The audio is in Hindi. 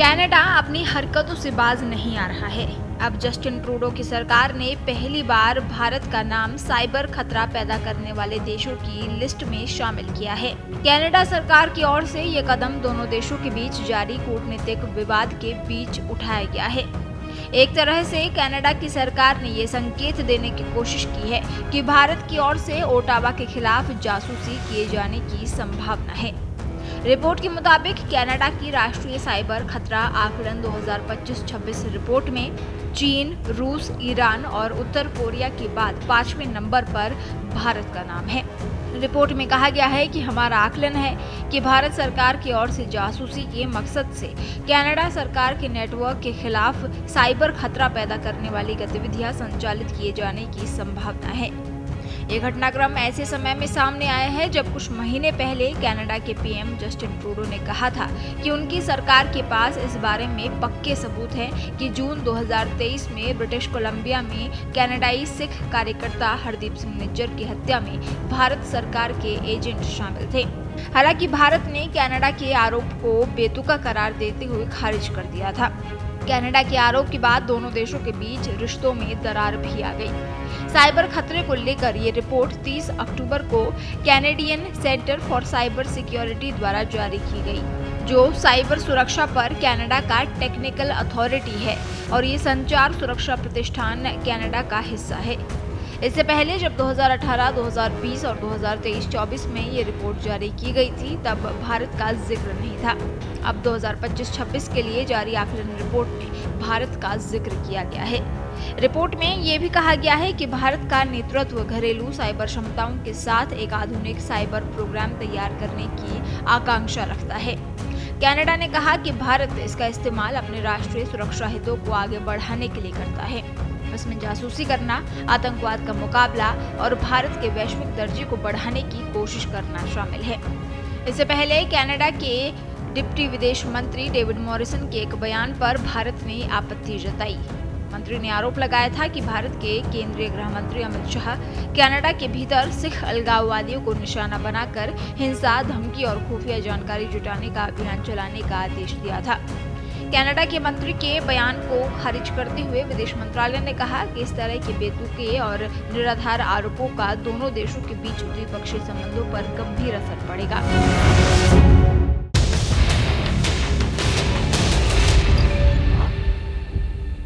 कनाडा अपनी हरकतों से बाज नहीं आ रहा है। अब जस्टिन ट्रूडो की सरकार ने पहली बार भारत का नाम साइबर खतरा पैदा करने वाले देशों की लिस्ट में शामिल किया है। कनाडा सरकार की ओर से ये कदम दोनों देशों के बीच जारी कूटनीतिक विवाद के बीच उठाया गया है। एक तरह से कनाडा की सरकार ने ये संकेत देने की कोशिश की है कि भारत की ओर से ओटावा के खिलाफ जासूसी किए जाने की संभावना है। रिपोर्ट के मुताबिक कनाडा की राष्ट्रीय साइबर खतरा आकलन 2025-26 रिपोर्ट में चीन, रूस, ईरान और उत्तर कोरिया के बाद 5वें नंबर पर भारत का नाम है। रिपोर्ट में कहा गया है कि हमारा आकलन है कि भारत सरकार की ओर से जासूसी के मकसद से कनाडा सरकार के नेटवर्क के खिलाफ साइबर खतरा पैदा करने वाली गतिविधियां संचालित किए जाने की संभावना है। ये घटनाक्रम ऐसे समय में सामने आया है जब कुछ महीने पहले कनाडा के पीएम जस्टिन ट्रूडो ने कहा था कि उनकी सरकार के पास इस बारे में पक्के सबूत हैं कि जून 2023 में ब्रिटिश कोलंबिया में कनाडाई सिख कार्यकर्ता हरदीप सिंह निज्जर की हत्या में भारत सरकार के एजेंट शामिल थे। हालांकि भारत ने कनाडा के आरोप को बेतुका करार देते हुए खारिज कर दिया था। कनाडा के आरोप के बाद दोनों देशों के बीच रिश्तों में दरार भी आ गई। साइबर खतरे को लेकर ये रिपोर्ट 30 अक्टूबर को Canadian centre for cyber security द्वारा जारी की गई, जो साइबर सुरक्षा पर कनाडा का टेक्निकल अथॉरिटी है और ये संचार सुरक्षा प्रतिष्ठान कनाडा का हिस्सा है। इससे पहले जब 2018, 2020 और 2023-24 में ये रिपोर्ट जारी की गई थी, तब भारत का जिक्र नहीं था। अब 2025-26 के लिए जारी आकलन रिपोर्ट में भारत का जिक्र किया गया है। रिपोर्ट में ये भी कहा गया है कि भारत का नेतृत्व घरेलू साइबर क्षमताओं के साथ एक आधुनिक साइबर प्रोग्राम तैयार करने की आकांक्षा रखता है। कनाडा ने कहा कि भारत इसका इस्तेमाल अपने राष्ट्रीय सुरक्षा हितों को आगे बढ़ाने के लिए करता है। इसमें जासूसी करना, आतंकवाद का मुकाबला और भारत के वैश्विक दर्जे को बढ़ाने की कोशिश करना शामिल है। इससे पहले कनाडा के डिप्टी विदेश मंत्री डेविड मॉरिसन के एक बयान पर भारत ने आपत्ति जताई। मंत्री ने आरोप लगाया था कि भारत के केंद्रीय गृह मंत्री अमित शाह कनाडा के भीतर सिख अलगाववादियों को निशाना बनाकर हिंसा, धमकी और खुफिया जानकारी जुटाने का अभियान चलाने का आदेश दिया था। कनाडा के मंत्री के बयान को खारिज करते हुए विदेश मंत्रालय ने कहा कि इस तरह के बेतुके और निराधार आरोपों का दोनों देशों के बीच द्विपक्षीय संबंधों पर गंभीर असर पड़ेगा।